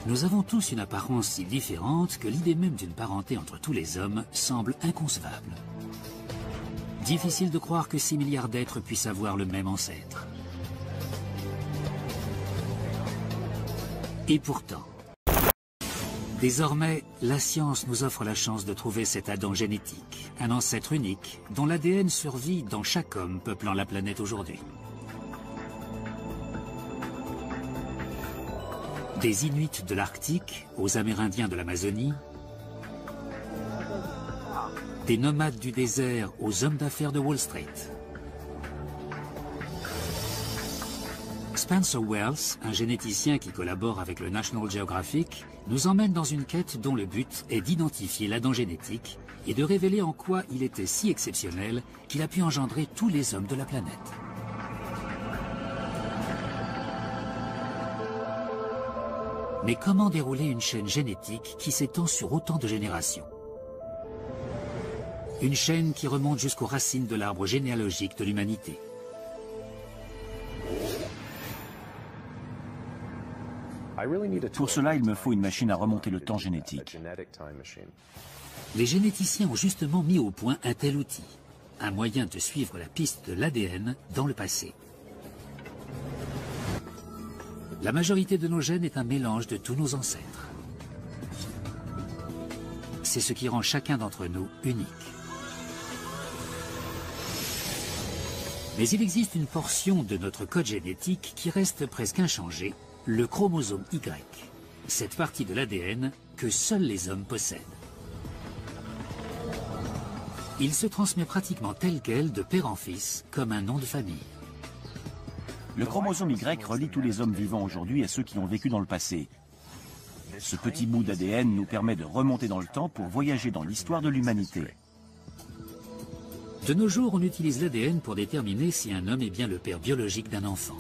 Nous avons tous une apparence si différente que l'idée même d'une parenté entre tous les hommes semble inconcevable. Difficile de croire que 6 milliards d'êtres puissent avoir le même ancêtre. Et pourtant, désormais, la science nous offre la chance de trouver cet Adam génétique, un ancêtre unique dont l'ADN survit dans chaque homme peuplant la planète aujourd'hui. Des Inuits de l'Arctique aux Amérindiens de l'Amazonie, des nomades du désert aux hommes d'affaires de Wall Street. Spencer Wells, un généticien qui collabore avec le National Geographic, nous emmène dans une quête dont le but est d'identifier l'Adam génétique et de révéler en quoi il était si exceptionnel qu'il a pu engendrer tous les hommes de la planète. Mais comment dérouler une chaîne génétique qui s'étend sur autant de générations? Une chaîne qui remonte jusqu'aux racines de l'arbre généalogique de l'humanité. Pour cela, il me faut une machine à remonter le temps génétique. Les généticiens ont justement mis au point un tel outil, un moyen de suivre la piste de l'ADN dans le passé. La majorité de nos gènes est un mélange de tous nos ancêtres. C'est ce qui rend chacun d'entre nous unique. Mais il existe une portion de notre code génétique qui reste presque inchangée, le chromosome Y, cette partie de l'ADN que seuls les hommes possèdent. Il se transmet pratiquement tel quel de père en fils, comme un nom de famille. Le chromosome Y relie tous les hommes vivants aujourd'hui à ceux qui ont vécu dans le passé. Ce petit bout d'ADN nous permet de remonter dans le temps pour voyager dans l'histoire de l'humanité. De nos jours, on utilise l'ADN pour déterminer si un homme est bien le père biologique d'un enfant.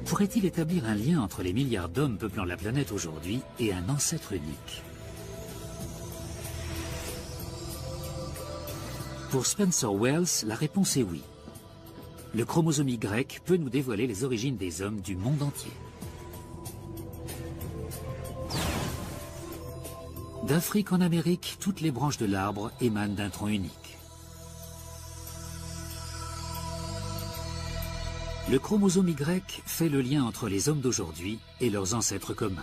Pourrait-il établir un lien entre les milliards d'hommes peuplant la planète aujourd'hui et un ancêtre unique? Pour Spencer Wells, la réponse est oui. Le chromosome Y peut nous dévoiler les origines des hommes du monde entier. D'Afrique en Amérique, toutes les branches de l'arbre émanent d'un tronc unique. Le chromosome Y fait le lien entre les hommes d'aujourd'hui et leurs ancêtres communs.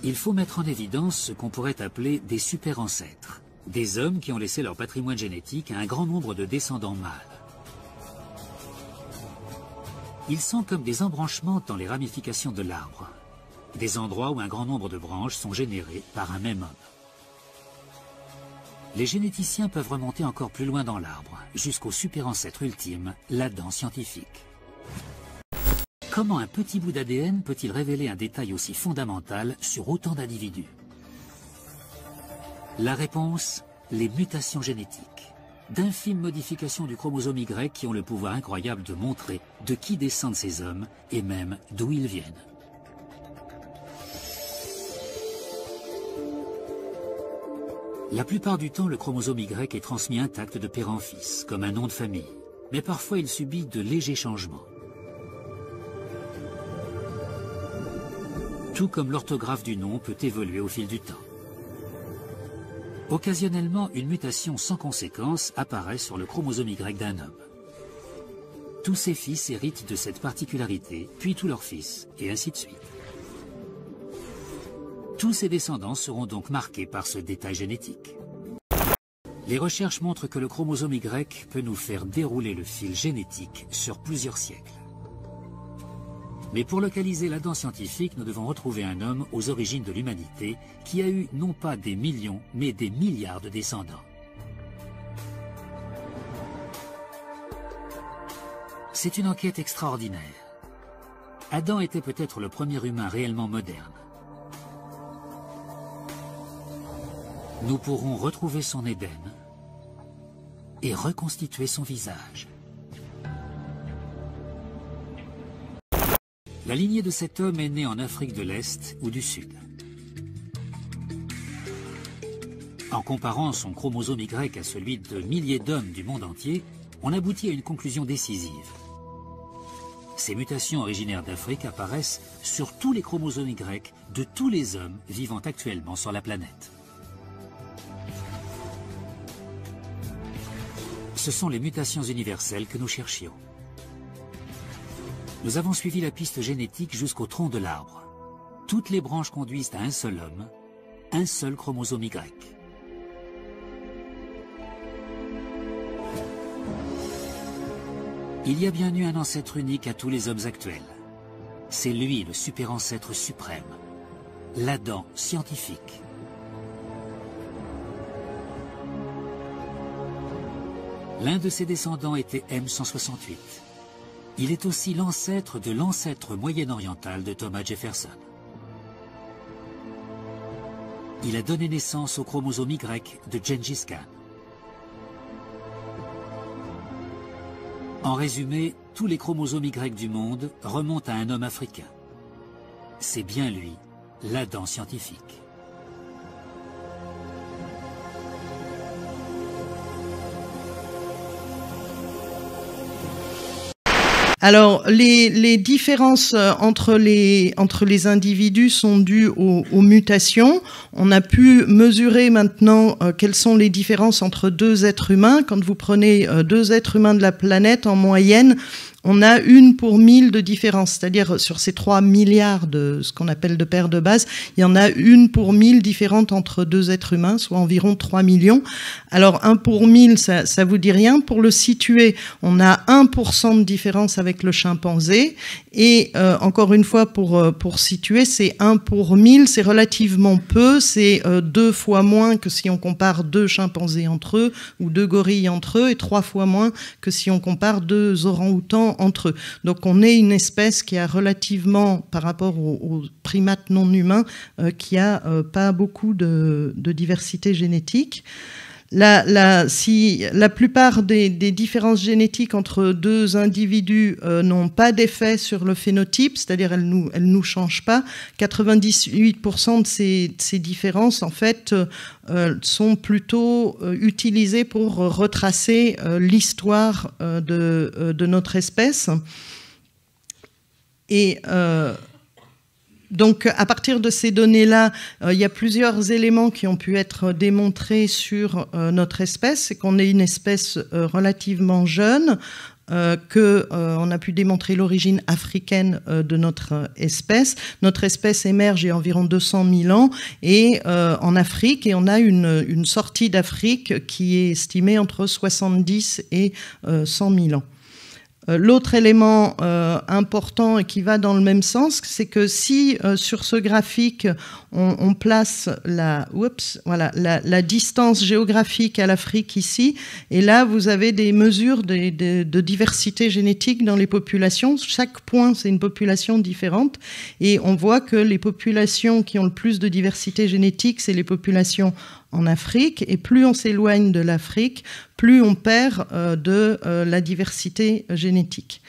Il faut mettre en évidence ce qu'on pourrait appeler des super-ancêtres, des hommes qui ont laissé leur patrimoine génétique à un grand nombre de descendants mâles. Ils sont comme des embranchements dans les ramifications de l'arbre, des endroits où un grand nombre de branches sont générées par un même homme. Les généticiens peuvent remonter encore plus loin dans l'arbre, jusqu'au super-ancêtre ultime, l'Adam scientifique. Comment un petit bout d'ADN peut-il révéler un détail aussi fondamental sur autant d'individus? La réponse, les mutations génétiques. D'infimes modifications du chromosome Y qui ont le pouvoir incroyable de montrer de qui descendent ces hommes et même d'où ils viennent. La plupart du temps, le chromosome Y est transmis intact de père en fils, comme un nom de famille. Mais parfois, il subit de légers changements. Tout comme l'orthographe du nom peut évoluer au fil du temps. Occasionnellement, une mutation sans conséquence apparaît sur le chromosome Y d'un homme. Tous ses fils héritent de cette particularité, puis tous leurs fils, et ainsi de suite. Tous ses descendants seront donc marqués par ce détail génétique. Les recherches montrent que le chromosome Y peut nous faire dérouler le fil génétique sur plusieurs siècles. Mais pour localiser l'Adam scientifique, nous devons retrouver un homme aux origines de l'humanité qui a eu non pas des millions, mais des milliards de descendants. C'est une enquête extraordinaire. Adam était peut-être le premier humain réellement moderne. Nous pourrons retrouver son Éden et reconstituer son visage. La lignée de cet homme est née en Afrique de l'Est ou du Sud. En comparant son chromosome Y à celui de milliers d'hommes du monde entier, on aboutit à une conclusion décisive. Ces mutations originaires d'Afrique apparaissent sur tous les chromosomes Y de tous les hommes vivant actuellement sur la planète. Ce sont les mutations universelles que nous cherchions. Nous avons suivi la piste génétique jusqu'au tronc de l'arbre. Toutes les branches conduisent à un seul homme, un seul chromosome Y. Il y a bien eu un ancêtre unique à tous les hommes actuels. C'est lui le super-ancêtre suprême, l'Adam scientifique. L'un de ses descendants était M168. Il est aussi l'ancêtre de l'ancêtre moyen-oriental de Thomas Jefferson. Il a donné naissance au chromosome Y de Gengis Khan. En résumé, tous les chromosomes Y du monde remontent à un homme africain. C'est bien lui, l'Adam scientifique. Alors, les différences entre les individus sont dues aux mutations. On a pu mesurer maintenant quelles sont les différences entre deux êtres humains. Quand vous prenez deux êtres humains de la planète, en moyenne, on a 1 pour 1000 de différence, c'est-à-dire sur ces 3 milliards de ce qu'on appelle de paires de bases, il y en a 1 pour 1000 différentes entre deux êtres humains, soit environ 3 millions. Alors 1 pour 1000, ça vous dit rien. Pour le situer, on a 1% de différence avec le chimpanzé. Et encore une fois, pour situer, c'est 1 pour 1000, c'est relativement peu, c'est 2 fois moins que si on compare 2 chimpanzés entre eux, ou 2 gorilles entre eux, et 3 fois moins que si on compare 2 orang-outans entre eux. Donc on est une espèce qui a relativement, par rapport aux primates non humains, qui a pas beaucoup de diversité génétique. La plupart des différences génétiques entre deux individus n'ont pas d'effet sur le phénotype, c'est-à-dire elles nous changent pas. 98% de ces différences, en fait, sont plutôt utilisées pour retracer l'histoire de notre espèce. Et donc, à partir de ces données-là, il y a plusieurs éléments qui ont pu être démontrés sur notre espèce. C'est qu'on est une espèce relativement jeune, qu'on a pu démontrer l'origine africaine de notre espèce. Notre espèce émerge il y a environ 200 000 ans et en Afrique, et on a une sortie d'Afrique qui est estimée entre 70 et 100 000 ans. L'autre élément important et qui va dans le même sens, c'est que si sur ce graphique, on place la distance géographique à l'Afrique ici, et là, vous avez des mesures de diversité génétique dans les populations. Chaque point, c'est une population différente. Et on voit que les populations qui ont le plus de diversité génétique, c'est les populations en Afrique, et plus on s'éloigne de l'Afrique, plus on perd de la diversité génétique.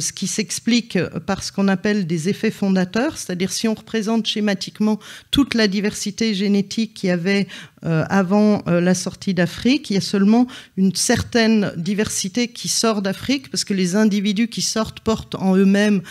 Ce qui s'explique par ce qu'on appelle des effets fondateurs, c'est-à-dire si on représente schématiquement toute la diversité génétique qu'il y avait avant la sortie d'Afrique, il y a seulement une certaine diversité qui sort d'Afrique, parce que les individus qui sortent portent en eux-mêmes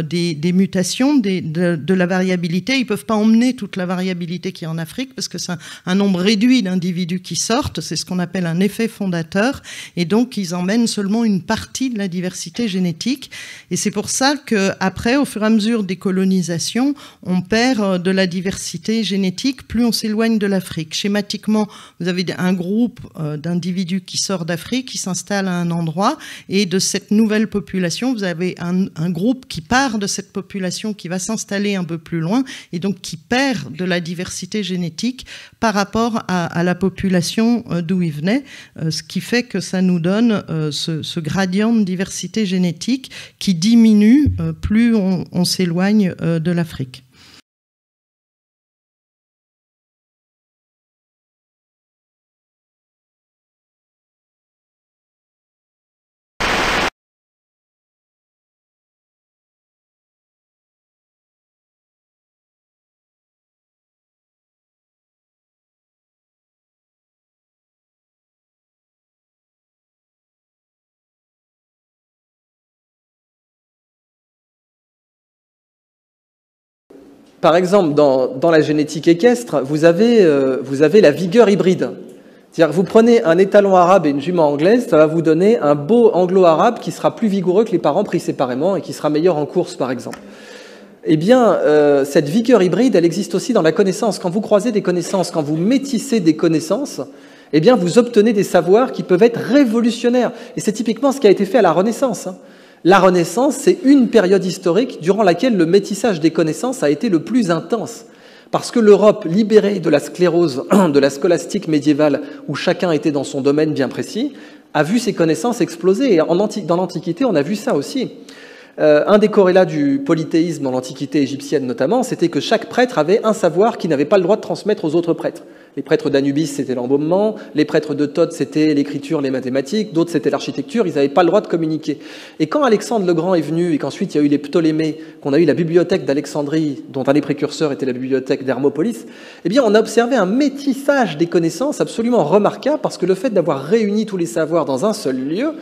des mutations, de la variabilité. Ils ne peuvent pas emmener toute la variabilité qui est en Afrique, parce que c'est un nombre réduit d'individus qui sortent, c'est ce qu'on appelle un effet fondateur, et donc ils emmènent seulement une partie de la diversité génétique. Et c'est pour ça qu'après, au fur et à mesure des colonisations, on perd de la diversité génétique, plus on s'éloigne de l'Afrique. Schématiquement, vous avez un groupe d'individus qui sort d'Afrique, qui s'installe à un endroit, et de cette nouvelle population, vous avez un groupe qui part de cette population, qui va s'installer un peu plus loin, et donc qui perd de la diversité génétique par rapport à la population d'où il venait, ce qui fait que ça nous donne ce gradient de diversité génétique qui diminue plus on s'éloigne de l'Afrique. par exemple, dans la génétique équestre, vous avez la vigueur hybride. C'est-à-dire que vous prenez un étalon arabe et une jument anglaise, ça va vous donner un beau anglo-arabe qui sera plus vigoureux que les parents pris séparément et qui sera meilleur en course, par exemple. Eh bien, cette vigueur hybride, elle existe aussi dans la connaissance. Quand vous croisez des connaissances, quand vous métissez des connaissances, eh bien, vous obtenez des savoirs qui peuvent être révolutionnaires. Et c'est typiquement ce qui a été fait à la Renaissance. La Renaissance, c'est une période historique durant laquelle le métissage des connaissances a été le plus intense. Parce que l'Europe, libérée de la sclérose, de la scolastique médiévale, où chacun était dans son domaine bien précis, a vu ses connaissances exploser. Et dans l'Antiquité, on a vu ça aussi. Un des corrélats du polythéisme dans l'Antiquité égyptienne notamment, c'était que chaque prêtre avait un savoir qu'il n'avait pas le droit de transmettre aux autres prêtres. Les prêtres d'Anubis, c'était l'embaumement, les prêtres de Thoth, c'était l'écriture, les mathématiques, d'autres, c'était l'architecture, ils n'avaient pas le droit de communiquer. Et quand Alexandre le Grand est venu, et qu'ensuite il y a eu les Ptolémées, qu'on a eu la bibliothèque d'Alexandrie, dont un des précurseurs était la bibliothèque d'Hermopolis, eh bien on a observé un métissage des connaissances absolument remarquable, parce que le fait d'avoir réuni tous les savoirs dans un seul lieu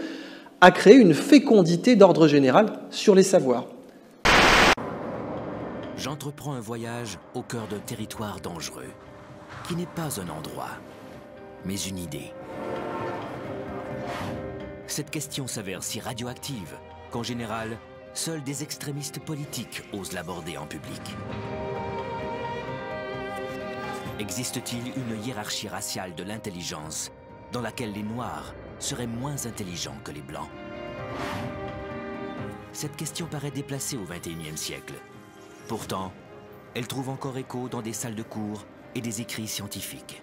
a créé une fécondité d'ordre général sur les savoirs. J'entreprends un voyage au cœur d'un territoire dangereux, qui n'est pas un endroit, mais une idée. Cette question s'avère si radioactive qu'en général, seuls des extrémistes politiques osent l'aborder en public. Existe-t-il une hiérarchie raciale de l'intelligence dans laquelle les Noirs seraient moins intelligents que les Blancs? Cette question paraît déplacée au XXIe siècle. Pourtant, elle trouve encore écho dans des salles de cours et des écrits scientifiques.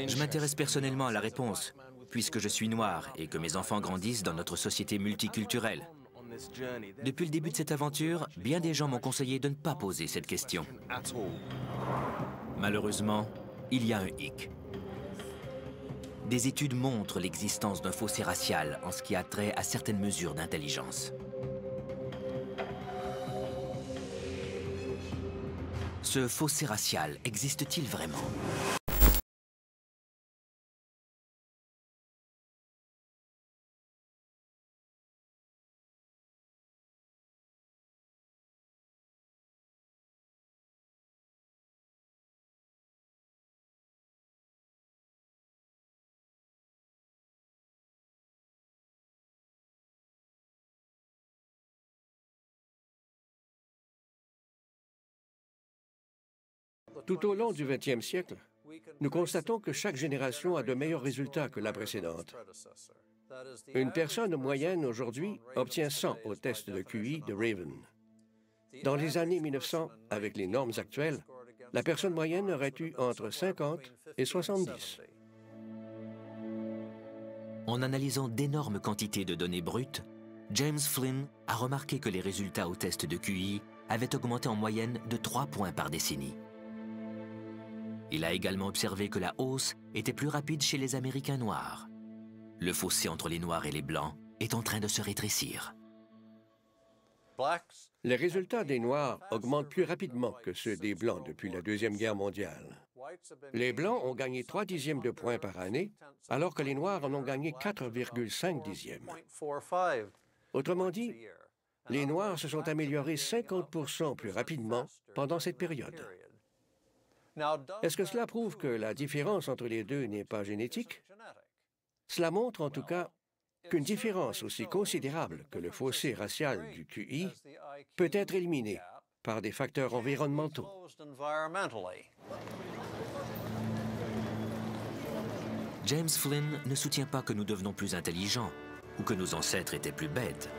Je m'intéresse personnellement à la réponse, puisque je suis noir et que mes enfants grandissent dans notre société multiculturelle. Depuis le début de cette aventure, bien des gens m'ont conseillé de ne pas poser cette question. Malheureusement, il y a un hic. Des études montrent l'existence d'un fossé racial en ce qui a trait à certaines mesures d'intelligence. Ce fossé racial existe-t-il vraiment ? Tout au long du XXe siècle, nous constatons que chaque génération a de meilleurs résultats que la précédente. Une personne moyenne aujourd'hui obtient 100 au test de QI de Raven. Dans les années 1900, avec les normes actuelles, la personne moyenne aurait eu entre 50 et 70. En analysant d'énormes quantités de données brutes, James Flynn a remarqué que les résultats au test de QI avaient augmenté en moyenne de 3 points par décennie. Il a également observé que la hausse était plus rapide chez les Américains noirs. Le fossé entre les Noirs et les Blancs est en train de se rétrécir. Les résultats des Noirs augmentent plus rapidement que ceux des Blancs depuis la Deuxième Guerre mondiale. Les Blancs ont gagné 3 dixièmes de points par année, alors que les Noirs en ont gagné 4,5 dixièmes. Autrement dit, les Noirs se sont améliorés 50% plus rapidement pendant cette période. Est-ce que cela prouve que la différence entre les deux n'est pas génétique? Cela montre en tout cas qu'une différence aussi considérable que le fossé racial du QI peut être éliminée par des facteurs environnementaux. James Flynn ne soutient pas que nous devenons plus intelligents ou que nos ancêtres étaient plus bêtes.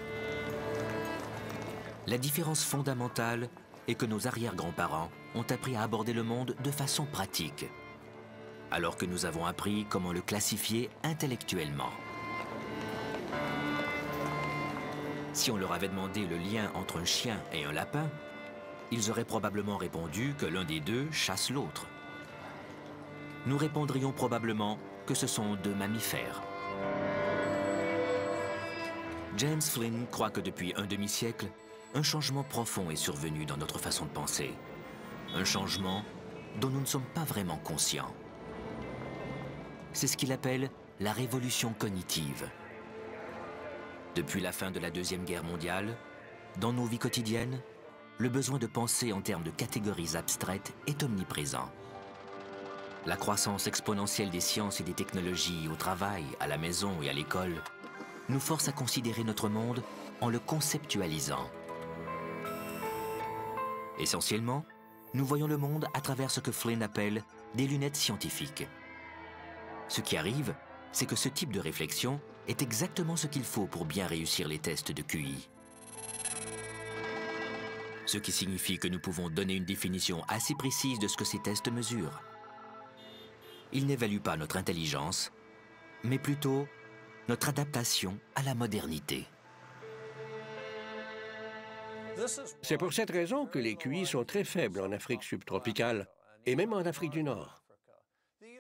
La différence fondamentale est que nos arrière-grands-parents ont appris à aborder le monde de façon pratique, alors que nous avons appris comment le classifier intellectuellement. Si on leur avait demandé le lien entre un chien et un lapin, ils auraient probablement répondu que l'un des deux chasse l'autre. Nous répondrions probablement que ce sont deux mammifères. James Flynn croit que depuis un demi-siècle, un changement profond est survenu dans notre façon de penser. Un changement dont nous ne sommes pas vraiment conscients. C'est ce qu'il appelle la révolution cognitive. Depuis la fin de la Deuxième Guerre mondiale, dans nos vies quotidiennes, le besoin de penser en termes de catégories abstraites est omniprésent. La croissance exponentielle des sciences et des technologies au travail, à la maison et à l'école nous force à considérer notre monde en le conceptualisant. Essentiellement, nous voyons le monde à travers ce que Flynn appelle des lunettes scientifiques. Ce qui arrive, c'est que ce type de réflexion est exactement ce qu'il faut pour bien réussir les tests de QI. Ce qui signifie que nous pouvons donner une définition assez précise de ce que ces tests mesurent. Ils n'évaluent pas notre intelligence, mais plutôt notre adaptation à la modernité. C'est pour cette raison que les QI sont très faibles en Afrique subtropicale et même en Afrique du Nord.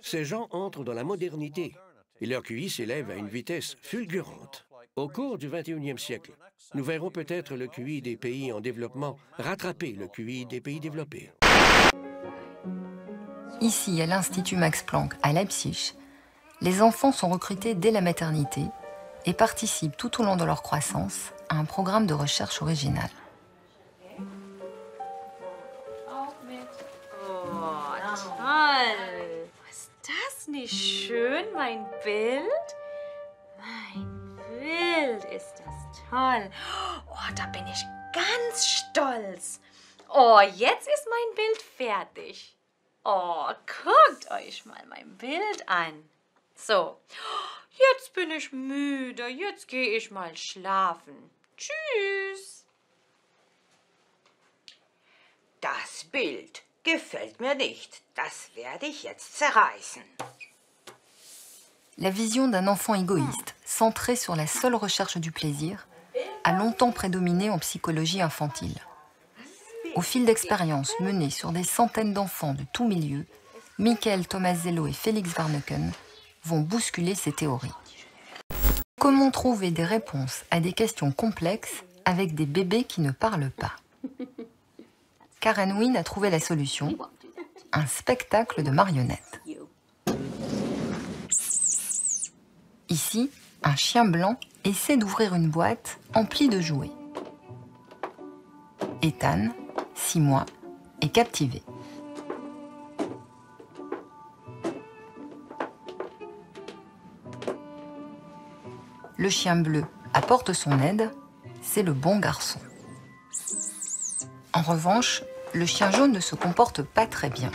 Ces gens entrent dans la modernité et leur QI s'élève à une vitesse fulgurante. Au cours du 21e siècle, nous verrons peut-être le QI des pays en développement rattraper le QI des pays développés. Ici, à l'Institut Max Planck, à Leipzig, les enfants sont recrutés dès la maternité et participent tout au long de leur croissance à un programme de recherche original. Ist das nicht schön, mein Bild? Mein Bild, ist das toll. Oh, da bin ich ganz stolz. Oh, jetzt ist mein Bild fertig. Oh, guckt euch mal mein Bild an. So, jetzt bin ich müde, jetzt gehe ich mal schlafen. Tschüss. Das Bild gefällt mir nicht. Das werde ich jetzt zerreißen. La vision d'un enfant égoïste, centré sur la seule recherche du plaisir, a longtemps prédominé en psychologie infantile. Au fil d'expériences menées sur des centaines d'enfants de tous milieux, Michael Tomasello et Félix Warneken vont bousculer ces théories. Comment trouver des réponses à des questions complexes avec des bébés qui ne parlent pas? Karen Wynne a trouvé la solution, un spectacle de marionnettes. Ici, un chien blanc essaie d'ouvrir une boîte emplie de jouets. Ethan, 6 mois, est captivé. Le chien bleu apporte son aide, c'est le bon garçon. En revanche, le chien jaune ne se comporte pas très bien.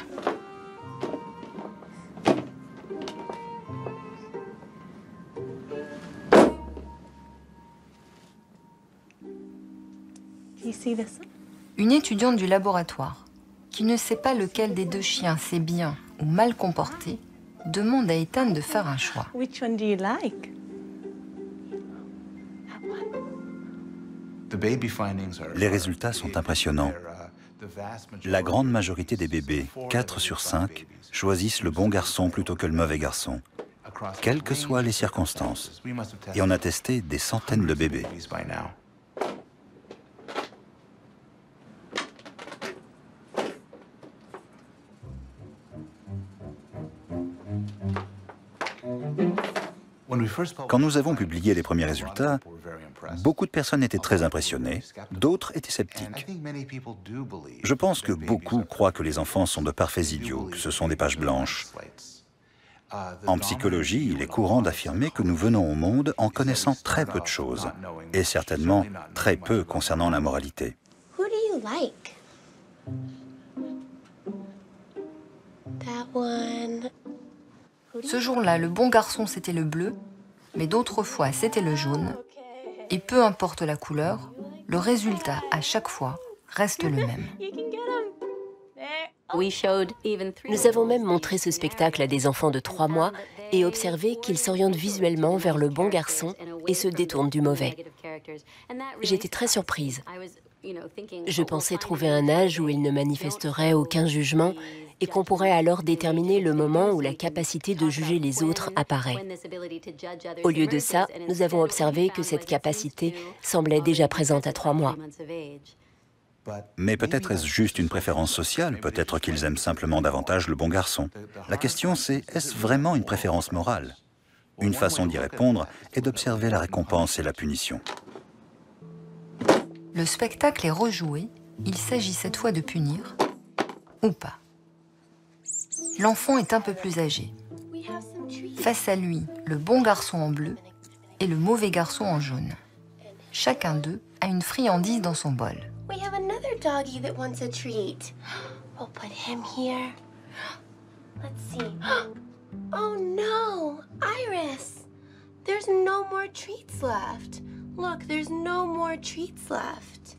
Une étudiante du laboratoire, qui ne sait pas lequel des deux chiens s'est bien ou mal comporté, demande à Ethan de faire un choix. Which one do you like? Les résultats sont impressionnants. La grande majorité des bébés, 4 sur 5, choisissent le bon garçon plutôt que le mauvais garçon, quelles que soient les circonstances. Et on a testé des centaines de bébés. Quand nous avons publié les premiers résultats, beaucoup de personnes étaient très impressionnées, d'autres étaient sceptiques. Je pense que beaucoup croient que les enfants sont de parfaits idiots, que ce sont des pages blanches. En psychologie, il est courant d'affirmer que nous venons au monde en connaissant très peu de choses, et certainement très peu concernant la moralité. Who do you like? That one. Ce jour-là, le bon garçon, c'était le bleu, mais d'autres fois, c'était le jaune. Et peu importe la couleur, le résultat, à chaque fois, reste le même. Nous avons même montré ce spectacle à des enfants de 3 mois et observé qu'ils s'orientent visuellement vers le bon garçon et se détournent du mauvais. J'étais très surprise. Je pensais trouver un âge où ils ne manifesteraient aucun jugement et qu'on pourrait alors déterminer le moment où la capacité de juger les autres apparaît. Au lieu de ça, nous avons observé que cette capacité semblait déjà présente à 3 mois. Mais peut-être est-ce juste une préférence sociale, peut-être qu'ils aiment simplement davantage le bon garçon. La question c'est, est-ce vraiment une préférence morale? Une façon d'y répondre est d'observer la récompense et la punition. Le spectacle est rejoué. Il s'agit cette fois de punir ou pas. L'enfant est un peu plus âgé. Face à lui, le bon garçon en bleu et le mauvais garçon en jaune. Chacun d'eux a une friandise dans son bol. We have another doggy that wants a treat. We'll put him here. Let's see. Oh no, Iris! There's no more treats left. Look, there's no more treats left.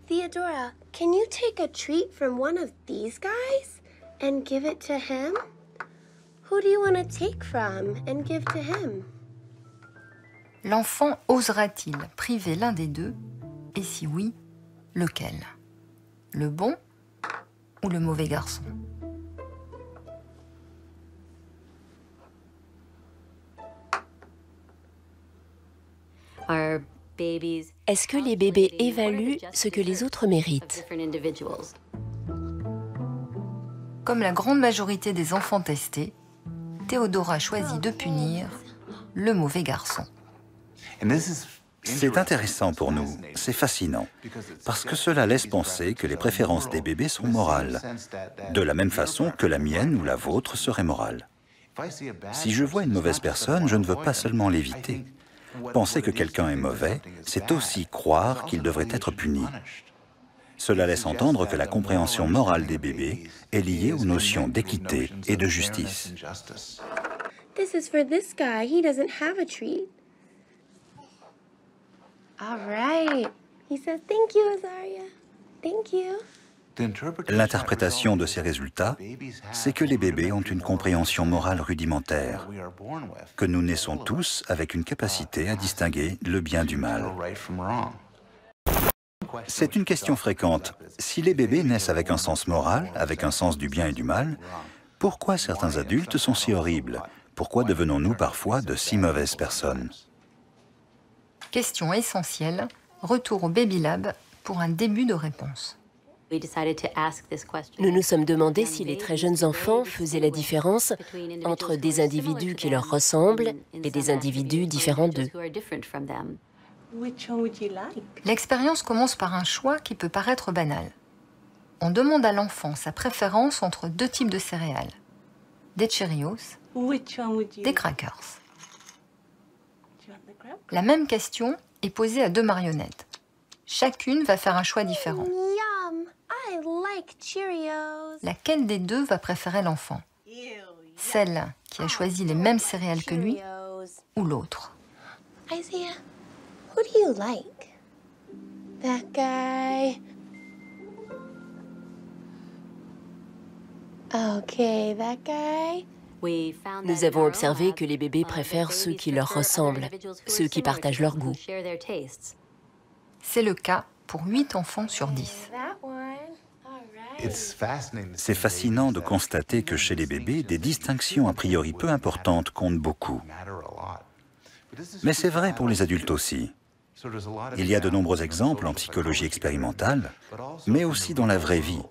Theodora, can you take a treat from one of these guys and give it to him? Who do you want to take from and give to him? L'enfant osera-t-il priver l'un des deux? Et si oui, lequel? Le bon ou le mauvais garçon? Est-ce que les bébés évaluent ce que les autres méritent? Comme la grande majorité des enfants testés, Theodora choisit de punir le mauvais garçon. C'est intéressant pour nous, c'est fascinant, parce que cela laisse penser que les préférences des bébés sont morales, de la même façon que la mienne ou la vôtre serait morale. Si je vois une mauvaise personne, je ne veux pas seulement l'éviter. Penser que quelqu'un est mauvais, c'est aussi croire qu'il devrait être puni. Cela laisse entendre que la compréhension morale des bébés est liée aux notions d'équité et de justice. This is for this guy. He doesn't have a treat. All right. He said, thank you, Azaria. Thank you. L'interprétation de ces résultats, c'est que les bébés ont une compréhension morale rudimentaire, que nous naissons tous avec une capacité à distinguer le bien du mal. C'est une question fréquente. Si les bébés naissent avec un sens moral, avec un sens du bien et du mal, pourquoi certains adultes sont si horribles? Pourquoi devenons-nous parfois de si mauvaises personnes? Question essentielle, retour au Baby Lab pour un début de réponse. Nous nous sommes demandé si les très jeunes enfants faisaient la différence entre des individus qui leur ressemblent et des individus différents d'eux. L'expérience commence par un choix qui peut paraître banal. On demande à l'enfant sa préférence entre deux types de céréales. Des Cheerios, des crackers. La même question est posée à deux marionnettes. Chacune va faire un choix différent. Yum! I like Cheerios. Laquelle des deux va préférer l'enfant? Celle qui a choisi les mêmes céréales que lui ou l'autre? Isaiah, who do you like? That guy? Okay, that guy? Nous avons observé que les bébés préfèrent ceux qui leur ressemblent, ceux qui partagent leur goût. C'est le cas pour 8 enfants sur 10. C'est fascinant de constater que chez les bébés, des distinctions a priori peu importantes comptent beaucoup. Mais c'est vrai pour les adultes aussi. Il y a de nombreux exemples en psychologie expérimentale, mais aussi dans la vraie vie.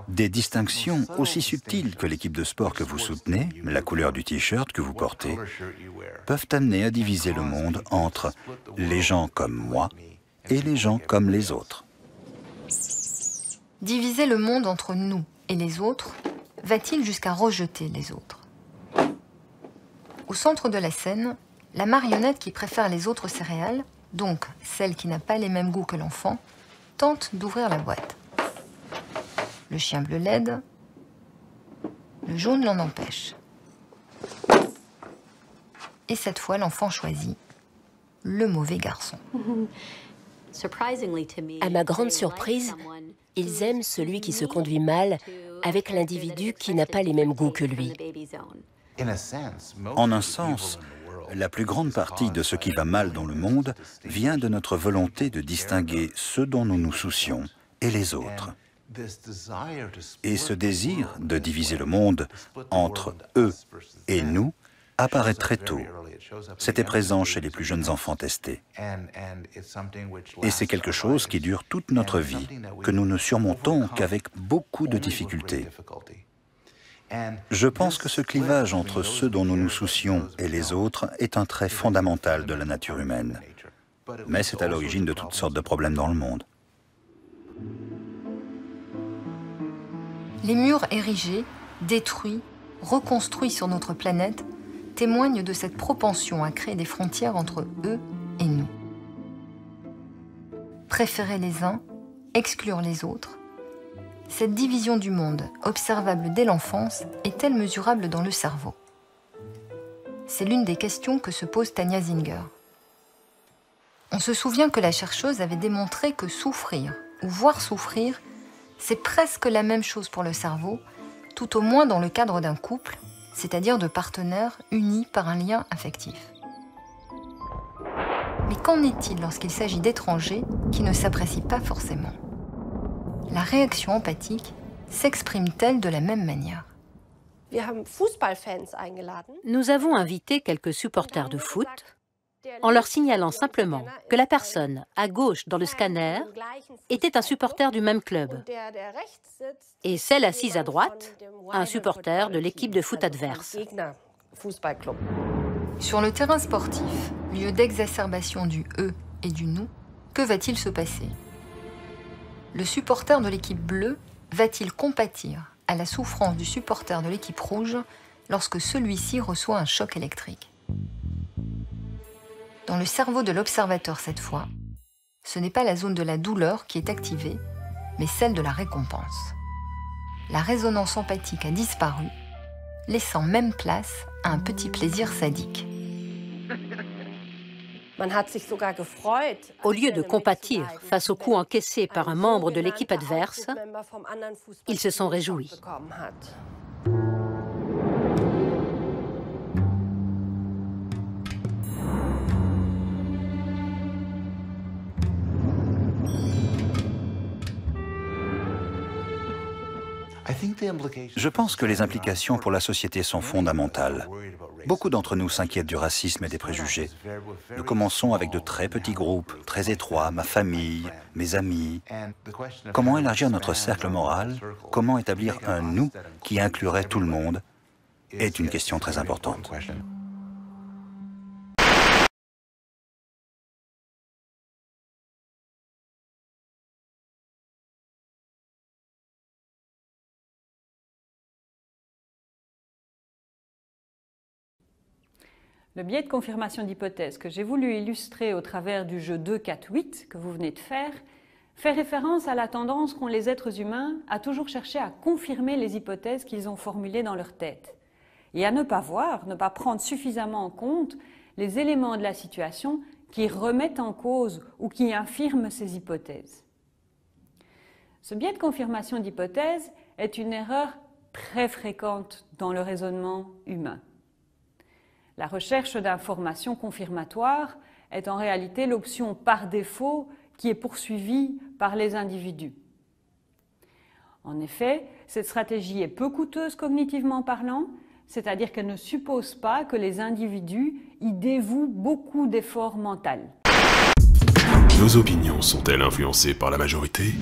Des distinctions aussi subtiles que l'équipe de sport que vous soutenez, la couleur du t-shirt que vous portez, peuvent amener à diviser le monde entre les gens comme moi et les gens comme les autres. Diviser le monde entre nous et les autres va-t-il jusqu'à rejeter les autres? Au centre de la scène, la marionnette qui préfère les autres céréales, donc celle qui n'a pas les mêmes goûts que l'enfant, tente d'ouvrir la boîte. Le chien bleu l'aide, le jaune l'en empêche. Et cette fois, l'enfant choisit le mauvais garçon. À ma grande surprise, ils aiment celui qui se conduit mal avec l'individu qui n'a pas les mêmes goûts que lui. En un sens, la plus grande partie de ce qui va mal dans le monde vient de notre volonté de distinguer ceux dont nous nous soucions et les autres. Et ce désir de diviser le monde entre eux et nous apparaît très tôt. C'était présent chez les plus jeunes enfants testés. Et c'est quelque chose qui dure toute notre vie, que nous ne surmontons qu'avec beaucoup de difficultés. Je pense que ce clivage entre ceux dont nous nous soucions et les autres est un trait fondamental de la nature humaine. Mais c'est à l'origine de toutes sortes de problèmes dans le monde. Les murs érigés, détruits, reconstruits sur notre planète témoignent de cette propension à créer des frontières entre eux et nous. Préférer les uns, exclure les autres. Cette division du monde, observable dès l'enfance, est-elle mesurable dans le cerveau? C'est l'une des questions que se pose Tania Zinger. On se souvient que la chercheuse avait démontré que souffrir ou voir souffrir, c'est presque la même chose pour le cerveau, tout au moins dans le cadre d'un couple, c'est-à-dire de partenaires unis par un lien affectif. Mais qu'en est-il lorsqu'il s'agit d'étrangers qui ne s'apprécient pas forcément? La réaction empathique s'exprime-t-elle de la même manière? Nous avons invité quelques supporters de foot en leur signalant simplement que la personne à gauche dans le scanner était un supporter du même club et celle assise à droite, un supporter de l'équipe de foot adverse. Sur le terrain sportif, lieu d'exacerbation du « eux » et du « nous », que va-t-il se passer? Le supporter de l'équipe bleue va-t-il compatir à la souffrance du supporter de l'équipe rouge lorsque celui-ci reçoit un choc électrique? Dans le cerveau de l'observateur cette fois, ce n'est pas la zone de la douleur qui est activée, mais celle de la récompense. La résonance empathique a disparu, laissant même place à un petit plaisir sadique. Au lieu de compatir face aux coups encaissés par un membre de l'équipe adverse, ils se sont réjouis. Je pense que les implications pour la société sont fondamentales. Beaucoup d'entre nous s'inquiètent du racisme et des préjugés. Nous commençons avec de très petits groupes, très étroits, ma famille, mes amis. Comment élargir notre cercle moral? Comment établir un « nous » qui inclurait tout le monde? Est une question très importante. Le biais de confirmation d'hypothèse que j'ai voulu illustrer au travers du jeu 2-4-8 que vous venez de faire fait référence à la tendance qu'ont les êtres humains à toujours chercher à confirmer les hypothèses qu'ils ont formulées dans leur tête et à ne pas voir, ne pas prendre suffisamment en compte les éléments de la situation qui remettent en cause ou qui infirment ces hypothèses. Ce biais de confirmation d'hypothèse est une erreur très fréquente dans le raisonnement humain. La recherche d'informations confirmatoires est en réalité l'option par défaut qui est poursuivie par les individus. En effet, cette stratégie est peu coûteuse cognitivement parlant, c'est-à-dire qu'elle ne suppose pas que les individus y dévouent beaucoup d'efforts mentaux. Nos opinions sont-elles influencées par la majorité?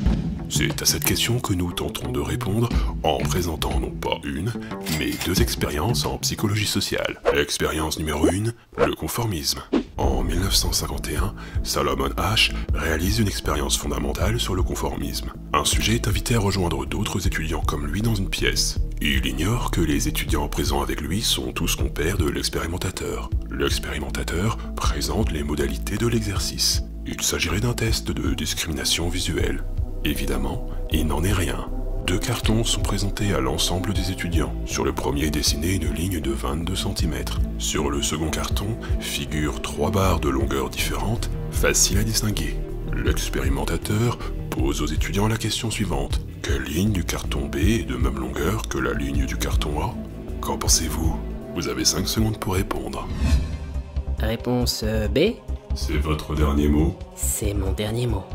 C'est à cette question que nous tenterons de répondre en présentant non pas une, mais deux expériences en psychologie sociale. Expérience numéro 1, le conformisme. En 1951, Solomon Asch réalise une expérience fondamentale sur le conformisme. Un sujet est invité à rejoindre d'autres étudiants comme lui dans une pièce. Il ignore que les étudiants présents avec lui sont tous compères de l'expérimentateur. L'expérimentateur présente les modalités de l'exercice. Il s'agirait d'un test de discrimination visuelle. Évidemment, il n'en est rien. Deux cartons sont présentés à l'ensemble des étudiants. Sur le premier est dessinée une ligne de 22 cm. Sur le second carton figurent 3 barres de longueur différentes, faciles à distinguer. L'expérimentateur pose aux étudiants la question suivante. Quelle ligne du carton B est de même longueur que la ligne du carton A? Qu'en pensez-vous? Vous avez 5 secondes pour répondre. Réponse B. C'est votre dernier mot? C'est mon dernier mot.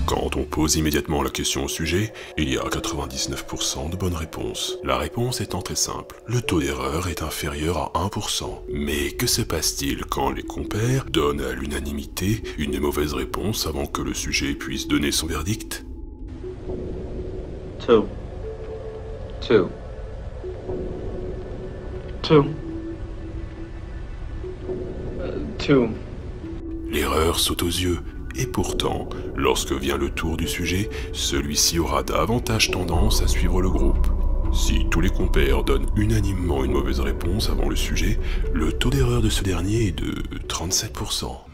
Quand on pose immédiatement la question au sujet, il y a 99% de bonnes réponses. La réponse étant très simple, le taux d'erreur est inférieur à 1%. Mais que se passe-t-il quand les compères donnent à l'unanimité une mauvaise réponse avant que le sujet puisse donner son verdict? 2. 2. 2. 2. L'erreur saute aux yeux. Et pourtant, lorsque vient le tour du sujet, celui-ci aura davantage tendance à suivre le groupe. Si tous les compères donnent unanimement une mauvaise réponse avant le sujet, le taux d'erreur de ce dernier est de 37%.